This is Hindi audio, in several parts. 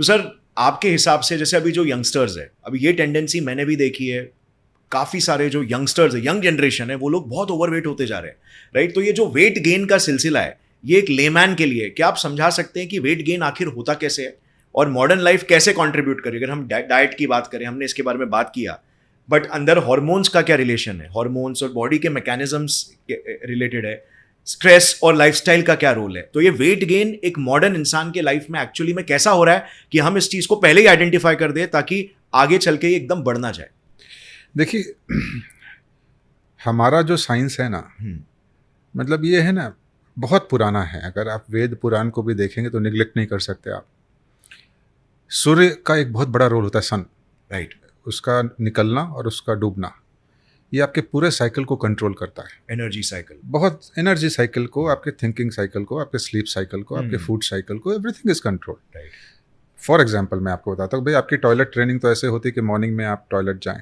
तो सर, आपके हिसाब से जैसे अभी जो यंगस्टर्स है, अभी ये टेंडेंसी मैंने भी देखी है, काफ़ी सारे जो यंगस्टर्स है, यंग जनरेशन है, वो लोग बहुत ओवरवेट होते जा रहे हैं, राइट? तो ये जो वेट गेन का सिलसिला है, ये एक लेमैन के लिए क्या आप समझा सकते हैं कि वेट गेन आखिर होता कैसे है और मॉडर्न लाइफ कैसे कंट्रीब्यूट करे? अगर हम डाइट की बात करें, हमने इसके बारे में बात किया, बट अंदर हॉर्मोन्स का क्या रिलेशन है, हॉर्मोन्स और बॉडी के मैकेनिज्म्स रिलेटेड है, स्ट्रेस और लाइफस्टाइल का क्या रोल है? तो ये वेट गेन एक मॉडर्न इंसान के लाइफ में एक्चुअली में कैसा हो रहा है कि हम इस चीज को पहले ही आइडेंटिफाई कर दें ताकि आगे चल के ये एकदम बढ़ना जाए। देखिए, हमारा जो साइंस है ना, मतलब ये है ना, बहुत पुराना है। अगर आप वेद पुराण को भी देखेंगे तो निगलेक्ट नहीं कर सकते आप। सूर्य का एक बहुत बड़ा रोल होता है, सन, राइट। उसका निकलना और उसका डूबना, ये आपके पूरे साइकिल को कंट्रोल करता है। Energy cycle. बहुत एनर्जी साइकिल को, आपके थिंकिंग साइकिल को, आपके स्लीप साइकिल को, आपके फूड साइकिल को, everything is control. Right. For example मैं आपको बताता हूँ, भाई आपकी टॉयलेट ट्रेनिंग तो ऐसे होती है कि मॉर्निंग में आप टॉयलेट जाएं।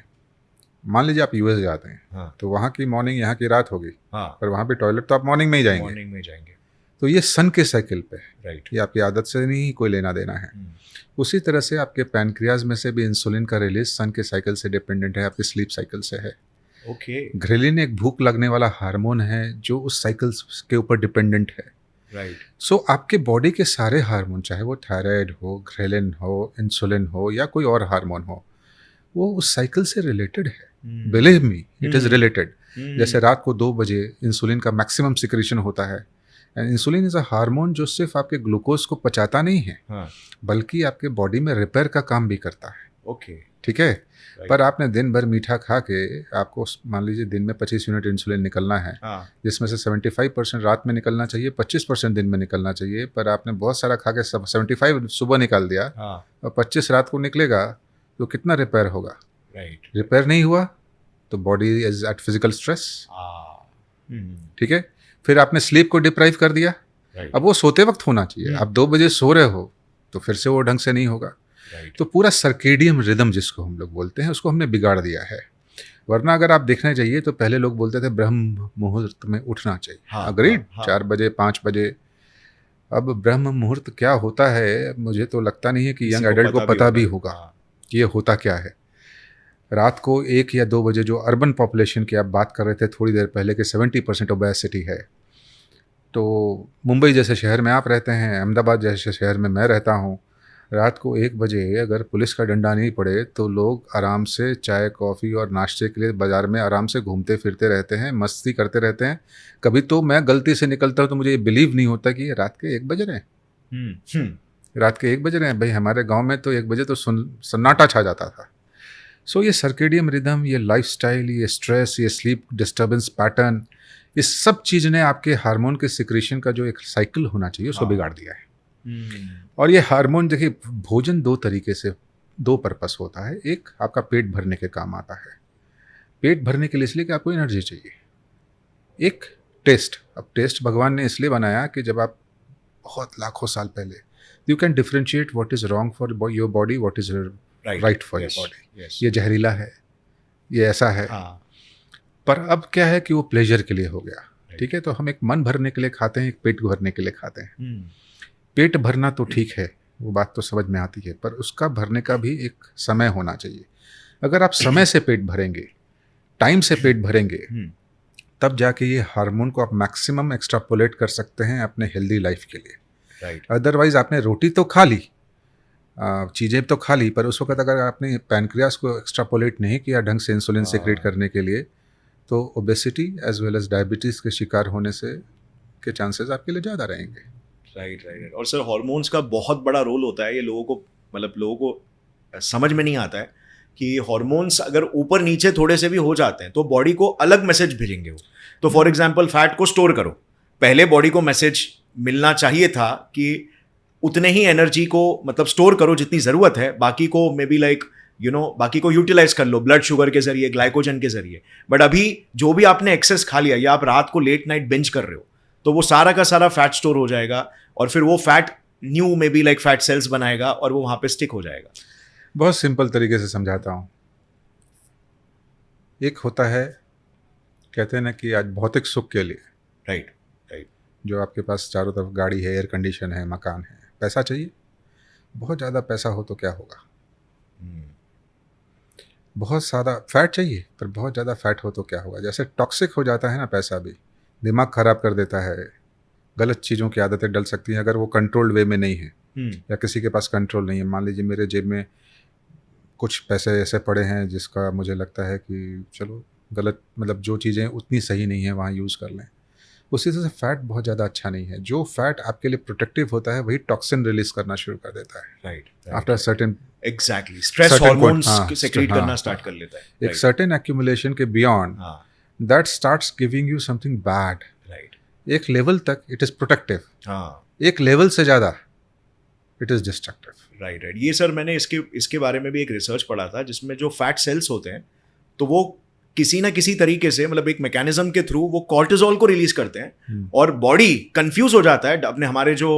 मान लीजिए आप यूएस जाते हैं, हाँ। तो वहाँ की मॉर्निंग यहाँ की रात होगी, हाँ। पर वहाँ पे टॉयलेट तो आप मॉर्निंग में ही जाएंगे। मॉर्निंग में जाएंगे। तो ये सन के साइकिल पे, राइट। ये आपकी आदत से नहीं कोई लेना देना है। उसी तरह से आपके पैनक्रियाज में से भी इंसुलिन का रिलीज सन के साइकिल से डिपेंडेंट है, आपकी स्लीप साइकिल से है। ओके। घ्रेलिन एक भूख लगने वाला हार्मोन है जो उस साइकिल के ऊपर डिपेंडेंट है। राइट। सो आपके बॉडी के सारे हार्मोन, चाहे वो थायराइड हो, घ्रेलिन हो, इंसुलिन हो या कोई और हार्मोन हो, वो उस साइकिल से रिलेटेड है। Believe me, it is related. जैसे रात को 2 बजे इंसुलिन का मैक्सिमम सिक्रीशन होता है, and insulin is a hormone जो सिर्फ आपके ग्लूकोज को पचाता नहीं है, हाँ। बल्कि आपके बॉडी में रिपेयर का काम भी करता है। ओके। ठीक है। पर आपने दिन भर मीठा खा के, आपको मान लीजिए दिन में 25 यूनिट इंसुलिन निकलना है, जिसमें से 75% रात में निकलना चाहिए, 25% दिन में निकलना चाहिए, पर आपने बहुत सारा खा के 75 सुबह निकाल दिया, और 25 रात को निकलेगा, तो कितना रिपेयर होगा? राइट। रिपेयर नहीं हुआ तो body is eight physical stress. ठीक है। फिर आपने स्लीप को डिप्राइव कर दिया। अब वो सोते वक्त होना चाहिए, आप 2 बजे सो रहे हो तो फिर से वो ढंग से नहीं होगा। तो पूरा सर्केडियम रिदम जिसको हम लोग बोलते हैं, उसको हमने बिगाड़ दिया है। वरना अगर आप देखने जाइए तो पहले लोग बोलते थे ब्रह्म मुहूर्त में उठना चाहिए। अग्रीड, 4 बजे 5 बजे। अब ब्रह्म मुहूर्त क्या होता है, मुझे तो लगता नहीं है कि यंग एडल्ट को पता भी होगा कि ये होता क्या है। रात को 1 या 2 बजे जो अर्बन पॉपुलेशन की आप बात कर रहे थे थोड़ी देर पहले कि 70% ओबेसिटी है, तो मुंबई जैसे शहर में आप रहते हैं, अहमदाबाद जैसे शहर में मैं रहता हूँ, रात को 1 बजे अगर पुलिस का डंडा नहीं पड़े तो लोग आराम से चाय कॉफ़ी और नाश्ते के लिए बाज़ार में आराम से घूमते फिरते रहते हैं, मस्ती करते रहते हैं। कभी तो मैं गलती से निकलता हूँ तो मुझे ये बिलीव नहीं होता कि ये रात के 1 बज रहे हैं। रात के 1 बज रहे हैं। भाई हमारे गांव में तो 1 बजे तो सन्नाटा छा जाता था। सो ये सर्केडियम रिदम, ये लाइफस्टाइल, ये स्ट्रेस, ये स्लीप डिस्टर्बेंस पैटर्न, ये सब चीज़ ने आपके हार्मोन के सिक्रीशन का जो एक साइकिल होना चाहिए उसको बिगाड़ दिया है। और ये हार्मोन, देखिए, भोजन 2 तरीके से, 2 पर्पस होता है। एक आपका पेट भरने के काम आता है, पेट भरने के लिए इसलिए कि आपको एनर्जी चाहिए। एक टेस्ट, अब टेस्ट भगवान ने इसलिए बनाया कि जब आप बहुत लाखों साल पहले, you can differentiate what is wrong for your body, what is right for your body. ये जहरीला है, ये ऐसा है। पर अब क्या है कि वो प्लेजर के लिए हो गया। ठीक है। तो हम एक मन भरने के लिए खाते हैं, एक पेट भरने के लिए खाते हैं। पेट भरना तो ठीक है, वो बात तो समझ में आती है, पर उसका भरने का भी एक समय होना चाहिए। अगर आप समय से पेट भरेंगे, टाइम से पेट भरेंगे, तब जाके ये हार्मोन को आप मैक्सिमम एक्सट्रापोलेट कर सकते हैं अपने हेल्दी लाइफ के लिए। अदरवाइज आपने रोटी तो खा ली, चीज़ें तो खा ली, पर उस वक्त अगर आपने पैनक्रियास को एक्सट्रापोलेट नहीं किया ढंग से इंसुलिन सेक्रेट करने के लिए, तो obesity as well as diabetes के शिकार होने से के चांसेस आपके लिए ज़्यादा रहेंगे। राइट। और सर, हॉर्मोन्स का बहुत बड़ा रोल होता है। ये लोगों को समझ में नहीं आता है कि हॉर्मोन्स अगर ऊपर नीचे थोड़े से भी हो जाते हैं तो बॉडी को अलग मैसेज भेजेंगे वो। तो फॉर एग्जांपल, फैट को स्टोर करो, पहले बॉडी को मैसेज मिलना चाहिए था कि उतने ही एनर्जी को मतलब स्टोर करो जितनी ज़रूरत है, बाकी को मे बी लाइक बाकी को यूटिलाइज कर लो ब्लड शुगर के जरिए, ग्लाइकोजन के जरिए। बट अभी जो भी आपने एक्सेस खा लिया या आप रात को लेट नाइट बिंज कर रहे हो, तो वो सारा का सारा फैट स्टोर हो जाएगा और फिर वो fat new may be like fat cells बनाएगा और वो वहां पे स्टिक हो जाएगा। बहुत सिंपल तरीके से समझाता हूँ। एक होता है, कहते हैं ना कि आज भौतिक सुख के लिए, राइट, जो आपके पास चारों तरफ गाड़ी है, एयर कंडीशन है, मकान है, पैसा चाहिए, बहुत ज़्यादा पैसा हो तो क्या होगा, बहुत ज़्यादा फैट चाहिए पर बहुत ज़्यादा फैट हो तो क्या होगा। जैसे टॉक्सिक हो जाता है ना पैसा भी, दिमाग ख़राब कर देता है, गलत चीज़ों की आदतें डल सकती हैं अगर वो कंट्रोल्ड वे में नहीं है, या किसी के पास कंट्रोल नहीं है। मान लीजिए मेरे जेब में कुछ पैसे ऐसे पड़े हैं जिसका मुझे लगता है कि चलो गलत, मतलब जो चीज़ें उतनी सही नहीं है वहाँ यूज़ कर लें। उसी तरह से फैट बहुत ज़्यादा अच्छा नहीं है। जो फैट आपके लिए प्रोटेक्टिव होता है वही टॉक्सिन रिलीज करना शुरू कर देता है, right, after certain, exactly, stress hormones secrete करना हाँ, स्टार्ट कर लेता है, एक सर्टेन एक्यूमुलेशन के beyond that starts giving you something bad. Right, एक लेवल तक इट इज़ प्रोटेक्टिव, हाँ, एक लेवल से ज़्यादा it is destructive. Right, right. ये सर मैंने इसके बारे में भी एक रिसर्च पढ़ा था जिसमें जो फैट सेल्स होते हैं तो वो किसी ना किसी तरीके से, मतलब एक मैकेनिज्म के थ्रू वो कॉर्टिजोल को रिलीज करते हैं और बॉडी कंफ्यूज हो जाता है। अपने हमारे जो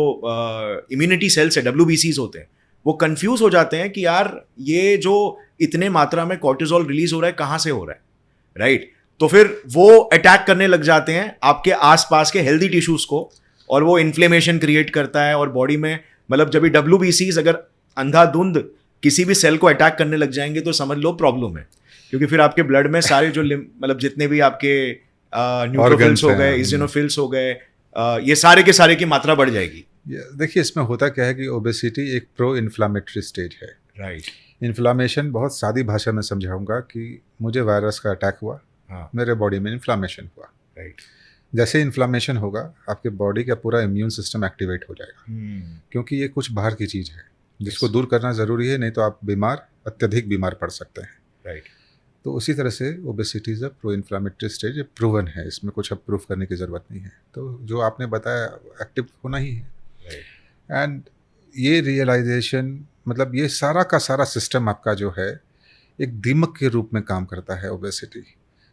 इम्यूनिटी सेल्स है, WBCs होते हैं, वो कंफ्यूज हो जाते हैं कि यार ये जो इतने मात्रा में कॉर्टिजोल रिलीज हो रहा है कहाँ से हो रहा है, राइट। तो फिर वो अटैक करने लग जाते हैं आपके आसपास के हेल्दी टिश्यूज को और वो इन्फ्लेमेशन क्रिएट करता है और बॉडी में, मतलब जब भी WBCs अगर अंधाधुंध किसी भी सेल को अटैक करने लग जाएंगे तो समझ लो प्रॉब्लम है, क्योंकि फिर आपके ब्लड में सारे जो मतलब जितने भी आपके न्यूट्रोफिल्स हो गए, इजिनोफिल्स हो गए, ये सारे के सारे की मात्रा बढ़ जाएगी। देखिए इसमें होता क्या है कि ओबेसिटी एक प्रो इन्फ्लामेटरी स्टेज है, राइट। इन्फ्लामेशन बहुत सादी भाषा में समझाऊंगा कि मुझे वायरस का अटैक हुआ, हाँ, मेरे बॉडी में इन्फ्लामेशन हुआ, राइट। जैसे इन्फ्लामेशन होगा आपके बॉडी का पूरा इम्यून सिस्टम एक्टिवेट हो जाएगा, क्योंकि ये कुछ बाहर की चीज़ है जिसको दूर करना ज़रूरी है, नहीं तो आप अत्यधिक बीमार पड़ सकते हैं, राइट। तो उसी तरह से obesity is a pro inflammatory stage, proven है, इसमें कुछ अब प्रूफ करने की ज़रूरत नहीं है। तो जो आपने बताया एक्टिव होना ही है, एंड ये रियलाइजेशन, मतलब ये सारा का सारा सिस्टम आपका जो है एक दीमक के रूप में काम करता है। ओबेसिटी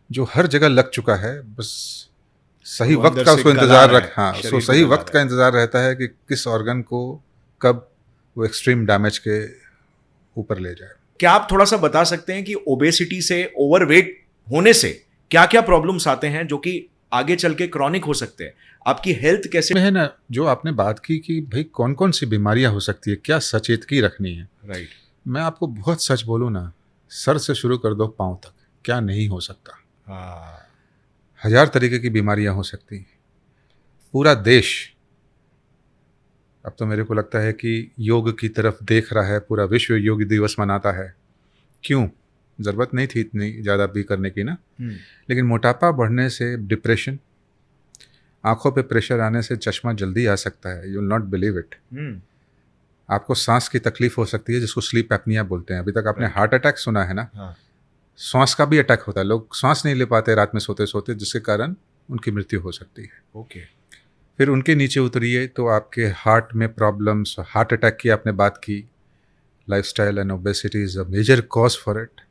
जो हर जगह लग चुका है, बस सही वक्त का उसको इंतज़ार उसको सही वक्त का इंतज़ार रहता है कि किस ऑर्गन को कब वो एक्सट्रीम डैमेज के ऊपर ले जाए। क्या आप थोड़ा सा बता सकते हैं कि ओबेसिटी से, ओवरवेट होने से क्या क्या प्रॉब्लम्स आते हैं जो कि आगे चल के क्रॉनिक हो सकते हैं? आपकी हेल्थ कैसे है ना, जो आपने बात की कि भाई कौन कौन सी बीमारियां हो सकती है, क्या सचेतकी रखनी है, राइट। मैं आपको बहुत सच बोलूँ ना, सर से शुरू कर दो पाँव तक, क्या नहीं हो सकता। हाँ, 1000 तरीके की बीमारियां हो सकती हैं। पूरा देश अब तो मेरे को लगता है कि योग की तरफ देख रहा है, पूरा विश्व योग दिवस मनाता है। क्यों? ज़रूरत नहीं थी इतनी ज़्यादा भी करने की ना, लेकिन मोटापा बढ़ने से डिप्रेशन, आंखों पे प्रेशर आने से चश्मा जल्दी आ सकता है, you will not believe it. आपको सांस की तकलीफ हो सकती है जिसको स्लीप एपनिया बोलते हैं। अभी तक आपने हार्ट अटैक सुना है ना, सांस का भी अटैक होता है, लोग सांस नहीं ले पाते रात में सोते सोते, जिसके कारण उनकी मृत्यु हो सकती है। ओके। फिर उनके नीचे उतरिए तो आपके हार्ट में प्रॉब्लम्स, हार्ट अटैक की आपने बात की, lifestyle and obesity is a major cause for it.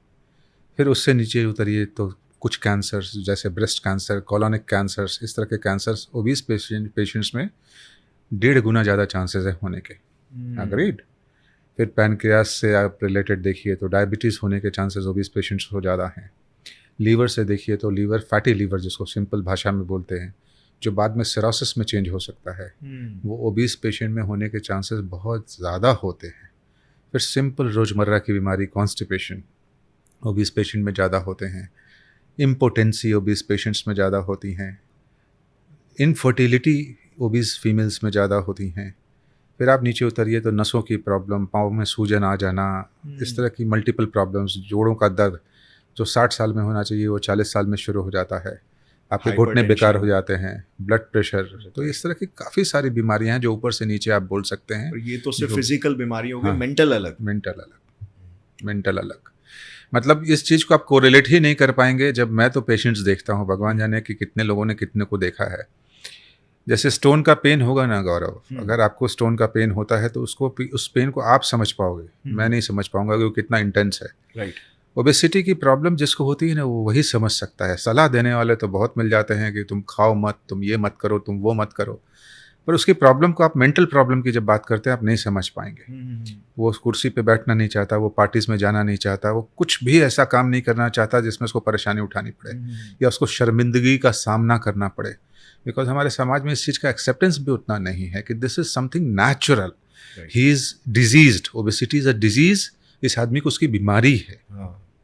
फिर उससे नीचे उतरिए तो कुछ कैंसर्स जैसे ब्रेस्ट कैंसर, कोलोनिक कैंसर्स, इस तरह के कैंसर्स ओबीस पेशेंट्स में 1.5 गुना ज़्यादा चांसेस है होने के। अग्रीड। फिर पैनक्रियास से आप रिलेटेड देखिए तो डायबिटीज़ होने के चांसेस ओबीस पेशेंट्स को ज़्यादा हैं। लीवर से देखिए तो लीवर, फैटी लीवर जिसको सिंपल भाषा में बोलते हैं, जो बाद में सिरोसिस में चेंज हो सकता है, वो ओबीस पेशेंट में होने के चांसेस बहुत ज़्यादा होते हैं। फिर सिंपल रोज़मर्रा की बीमारी कॉन्स्टिपेशन ओबीस पेशेंट में ज़्यादा होते हैं। इम्पोटेंसी ओबीस पेशेंट्स में ज़्यादा होती हैं। इनफर्टिलिटी ओबीस फीमेल्स में ज़्यादा होती हैं। फिर आप नीचे उतरिए तो नसों की प्रॉब्लम, पाँव में सूजन आ जाना, इस तरह की मल्टीपल प्रॉब्लम्स, जोड़ों का दर्द जो 60 साल में होना चाहिए वो 40 साल में शुरू हो जाता है। आपके घुटने बेकार हो जाते हैं, ब्लड प्रेशर, तो इस तरह की काफ़ी सारी बीमारियां हैं जो ऊपर से नीचे आप बोल सकते हैं। ये तो सिर्फ फिजिकल बीमारी हो गई, हाँ, मेंटल अलग। मतलब इस चीज़ को आप कोरिलेट ही नहीं कर पाएंगे। जब मैं तो पेशेंट्स देखता हूँ, भगवान जाने कि कितने लोगों ने कितने को देखा है। जैसे स्टोन का पेन होगा ना गौरव, अगर आपको स्टोन का पेन होता है तो उस पेन को आप समझ पाओगे, मैं नहीं समझ पाऊंगा कि वो कितना इंटेंस है। राइट। ओबेसिटी की प्रॉब्लम जिसको होती है ना, वो वही समझ सकता है। सलाह देने वाले तो बहुत मिल जाते हैं कि तुम खाओ मत, तुम ये मत करो, तुम वो मत करो, पर उसकी प्रॉब्लम को आप, मेंटल प्रॉब्लम की जब बात करते हैं, आप नहीं समझ पाएंगे। वो उस कुर्सी पे बैठना नहीं चाहता, वो पार्टीज़ में जाना नहीं चाहता, वो कुछ भी ऐसा काम नहीं करना चाहता जिसमें उसको परेशानी उठानी पड़े या उसको शर्मिंदगी का सामना करना पड़े। बिकॉज हमारे समाज में इस चीज़ का एक्सेप्टेंस भी उतना नहीं है कि this is something natural. Right. He is diseased, obesity is a disease, इस आदमी को उसकी बीमारी है। हाँ